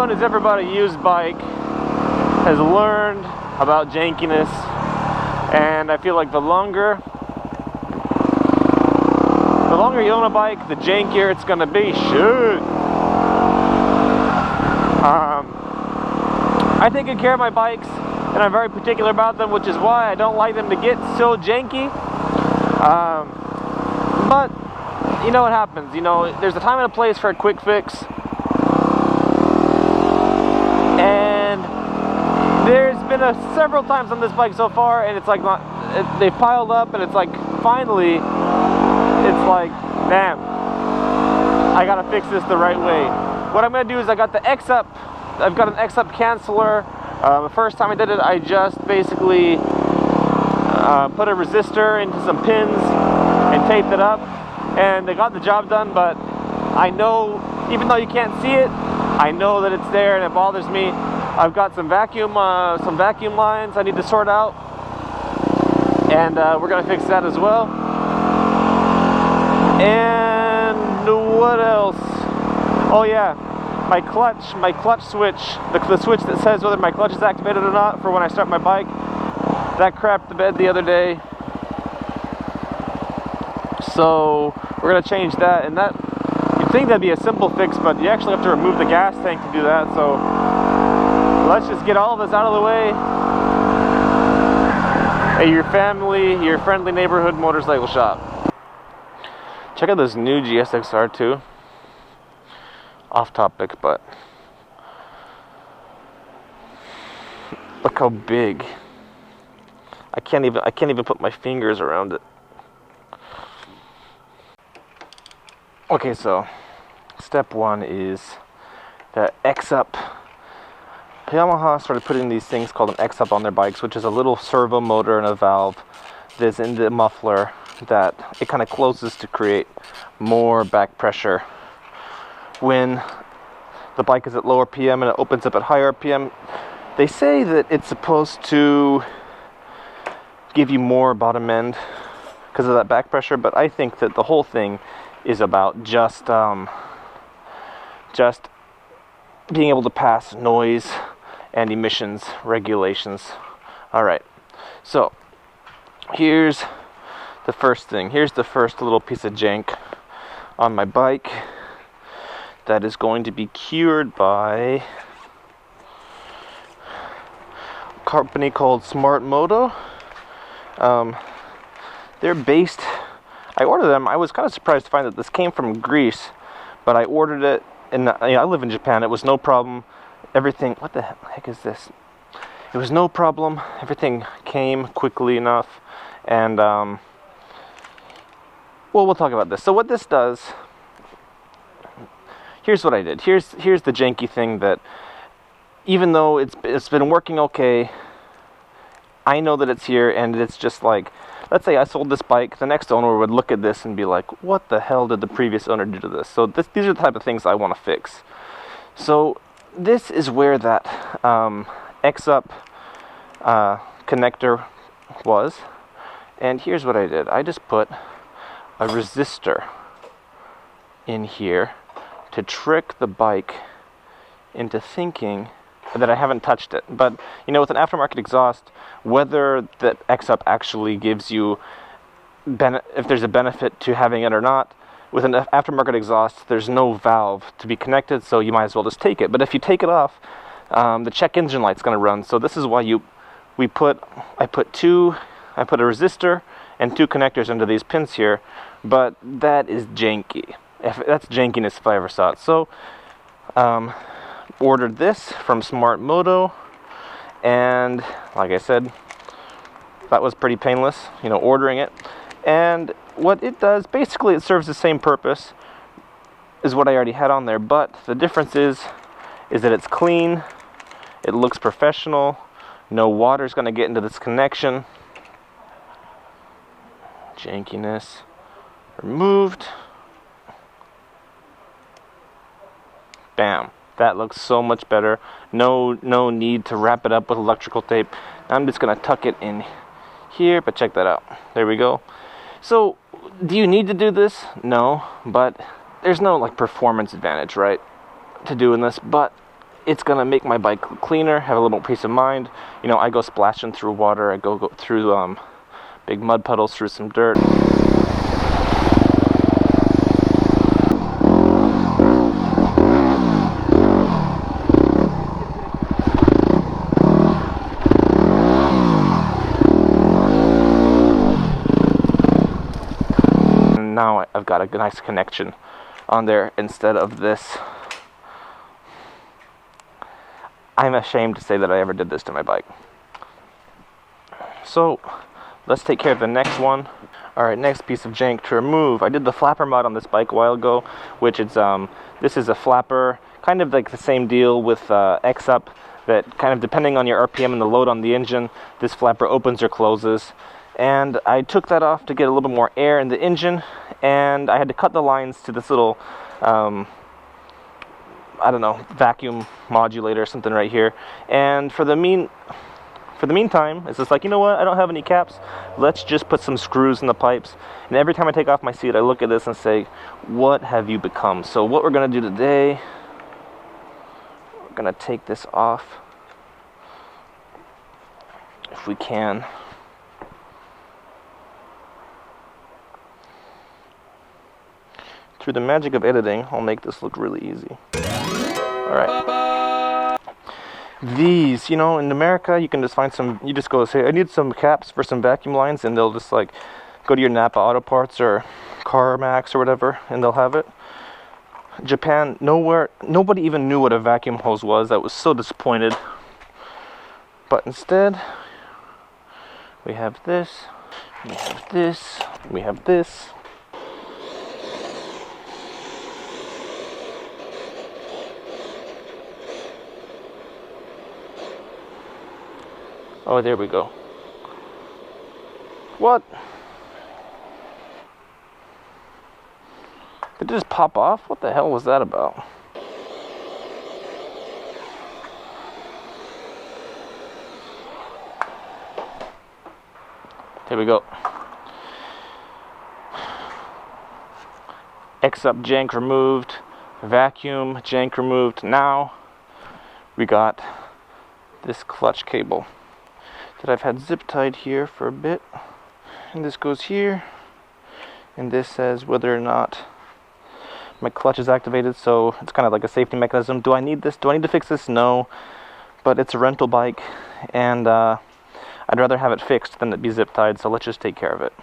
Anyone who's ever bought a used bike has learned about jankiness, and I feel like the longer you own a bike, the jankier it's gonna be. Shoot. I take good care of my bikes, and I'm very particular about them, which is why I don't like them to get so janky. But you know what happens. You know, there's a time and a place for a quick fix, and there's been several times on this bike so far, and it's like they've piled up, and it's like finally, it's like, damn, I gotta fix this the right way. What I'm gonna do is I've got an EXUP canceller. The first time I did it, I just basically put a resistor into some pins and taped it up, and they got the job done. But I know, even though you can't see it, I know that it's there, and it bothers me. I've got some vacuum lines I need to sort out, and we're gonna fix that as well. And what else? Oh yeah, my clutch switch, the switch that says whether my clutch is activated or not for when I start my bike, that crapped the bed the other day. So we're gonna change that, and that, you'd think that'd be a simple fix, but you actually have to remove the gas tank to do that. So let's just get all of this out of the way. Hey, your friendly neighborhood motorcycle shop. Check out this new GSX-R 2. Off topic, but look how big. I can't even put my fingers around it. Okay, so step one is the EXUP. Yamaha started putting these things called an EXUP on their bikes, which is a little servo motor and a valve that's in the muffler that it kind of closes to create more back pressure when the bike is at lower PM and it opens up at higher RPM. They say that it's supposed to give you more bottom end because of that back pressure, but I think that the whole thing is about just being able to pass noise and emissions regulations. Alright, so here's the first thing. Here's the first little piece of jank on my bike that is going to be cured by a company called Smart Moto. They're based, I ordered them. I was kind of surprised to find that this came from Greece, but I ordered it, and I live in Japan. It was no problem. Everything, what the heck is this? It was no problem. Everything came quickly enough, and well, we'll talk about this. So what this does, here's what I did. Here's the janky thing that, even though it's been working okay, I know that it's here, and it's just like, let's say I sold this bike, the next owner would look at this and be like, what the hell did the previous owner do to this? So these are the type of things I want to fix. So this is where that EXUP connector was, and here's what I did. I just put a resistor in here to trick the bike into thinking that I haven't touched it. But you know, with an aftermarket exhaust, whether the EXUP actually gives you if there's a benefit to having it or not, with an aftermarket exhaust there's no valve to be connected, so you might as well just take it. But if you take it off, the check engine light's going to run. So this is why I put a resistor and two connectors into these pins here. But that is janky. That's jankiness if I ever saw it. So ordered this from Smart Moto, and like I said, that was pretty painless, you know, ordering it. And what it does, basically it serves the same purpose as what I already had on there, but the difference is that it's clean, it looks professional, no water's going to get into this connection. Jankiness removed. Bam. That looks so much better. No need to wrap it up with electrical tape. I'm just going to tuck it in here, but check that out. There we go. So, do you need to do this? No, but there's no like performance advantage, right, to doing this. But it's gonna make my bike cleaner, have a little more peace of mind. You know, I go splashing through water, I go through big mud puddles, through some dirt. And now I've got a nice connection on there instead of this. I'm ashamed to say that I ever did this to my bike. So let's take care of the next one. Alright, next piece of jank to remove. I did the flapper mod on this bike a while ago, which is this is a flapper, kind of like the same deal with EXUP, that kind of depending on your RPM and the load on the engine, this flapper opens or closes. And I took that off to get a little bit more air in the engine, and I had to cut the lines to this little I don't know, vacuum modulator or something right here. And for the meantime, it's just like, you know what, I don't have any caps, let's just put some screws in the pipes. And every time I take off my seat, I look at this and say, what have you become? So what we're gonna do today, we're gonna take this off if we can. Through the magic of editing, I'll make this look really easy. Alright. These, you know, in America, you can just find some, you just go say, I need some caps for some vacuum lines, and they'll just like go to your Napa Auto Parts or CarMax or whatever, and they'll have it. Japan, nobody even knew what a vacuum hose was. I was so disappointed. But instead, we have this, we have this, we have this. Oh, there we go. What? Did it just pop off? What the hell was that about? Here we go. EXUP jank removed. Vacuum jank removed. Now we got this clutch cable that I've had zip tied here for a bit, and this goes here, and this says whether or not my clutch is activated, so it's kind of like a safety mechanism. Do I need this? Do I need to fix this? No, but it's a rental bike, and I'd rather have it fixed than it be zip tied, so let's just take care of it.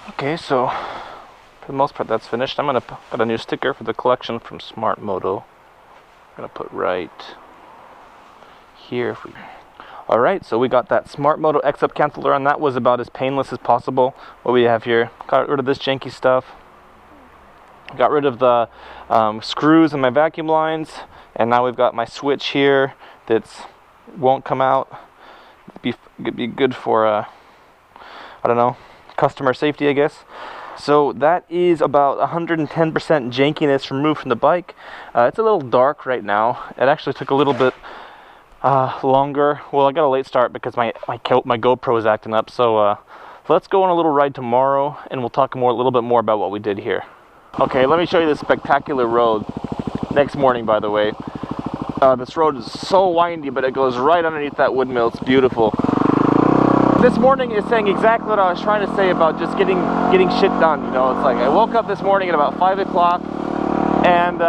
Okay, so for the most part that's finished. I'm going to put a new sticker for the collection from Smart Moto. I'm going to put right here. Alright, so we got that Smart Moto EXUP canceller, and that was about as painless as possible. What we have here, got rid of this janky stuff. Got rid of the screws in my vacuum lines, and now we've got my switch here that won't come out. It'd be good for, I don't know, customer safety, I guess. So that is about 110% jankiness removed from the bike. It's a little dark right now. It actually took a little bit longer. Well, I got a late start because my GoPro is acting up. So let's go on a little ride tomorrow, and we'll talk a little bit more about what we did here. Okay, let me show you this spectacular road. Next morning, by the way. This road is so windy, but it goes right underneath that woodmill. It's beautiful. This morning is saying exactly what I was trying to say about just getting shit done. You know, it's like I woke up this morning at about 5 o'clock, and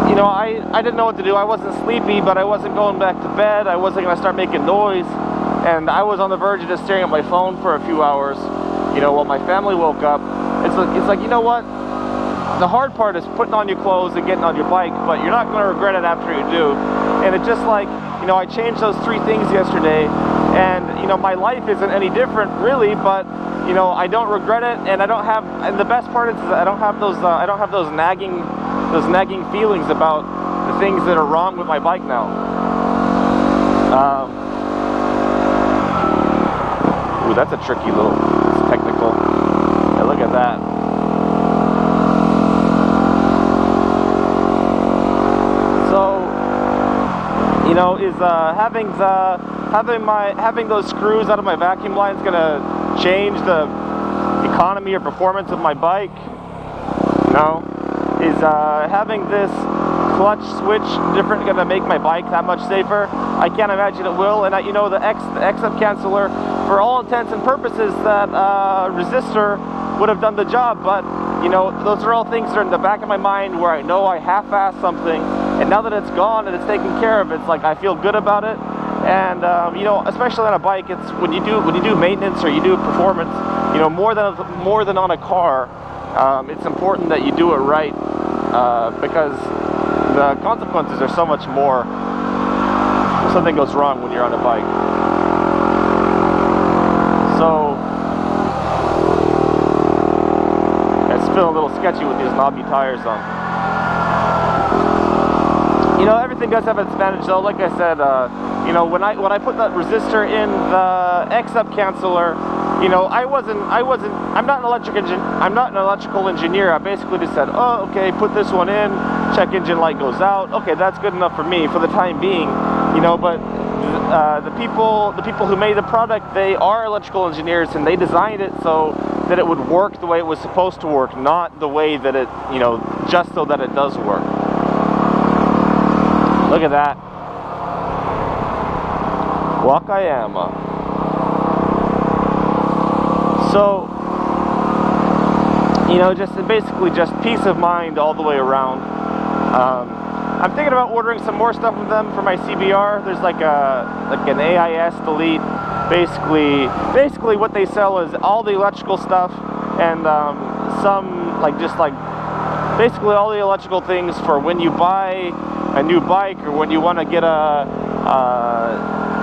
you know, I didn't know what to do. I wasn't sleepy, but I wasn't going back to bed. I wasn't going to start making noise, and I was on the verge of just staring at my phone for a few hours, you know, while my family woke up. It's like, you know what? The hard part is putting on your clothes and getting on your bike, but you're not going to regret it after you do. And it's just like, you know, I changed those 3 things yesterday, and you know, my life isn't any different really, but you know, I don't regret it, and I don't have, and the best part is that I don't have those nagging feelings about the things that are wrong with my bike now. Ooh, that's a tricky little, it's technical. Yeah, look at that. you know, is having those screws out of my vacuum line is gonna change the economy or performance of my bike? No. Is having this clutch switch different gonna make my bike that much safer? I can't imagine it will. And you know, the EXUP canceller, for all intents and purposes, that resistor would have done the job. But you know, those are all things that are in the back of my mind where I know I half-assed something, and now that it's gone and it's taken care of, it's like I feel good about it. And you know, especially on a bike, it's when you do maintenance or you do performance, you know, more than on a car, it's important that you do it right, because the consequences are so much more if something goes wrong when you're on a bike. So it's feeling a little sketchy with these knobby tires on. You know, everything does have its advantage though. Like I said, you know, when I put that resistor in the EXUP canceller, you know, I'm not an electrical engineer. I basically just said, oh, okay, put this one in, check engine light goes out. Okay, that's good enough for me for the time being, you know. But the people who made the product, they are electrical engineers, and they designed it so that it would work the way it was supposed to work, not the way that it, you know, just so that it does work. Look at that. Wakayama. So, you know, basically just peace of mind all the way around. I'm thinking about ordering some more stuff from them for my CBR. There's like an AIS delete. Basically what they sell is all the electrical stuff and some basically all the electrical things for when you buy a new bike or when you want to get a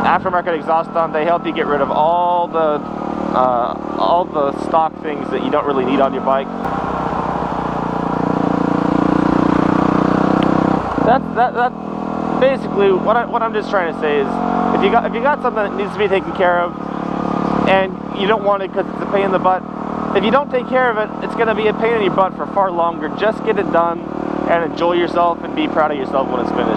aftermarket exhaust on. They help you get rid of all the stock things that you don't really need on your bike. That's basically what I'm just trying to say is, if you got something that needs to be taken care of and you don't want it because it's a pain in the butt, if you don't take care of it, it's going to be a pain in your butt for far longer. Just get it done and enjoy yourself and be proud of yourself when it's finished.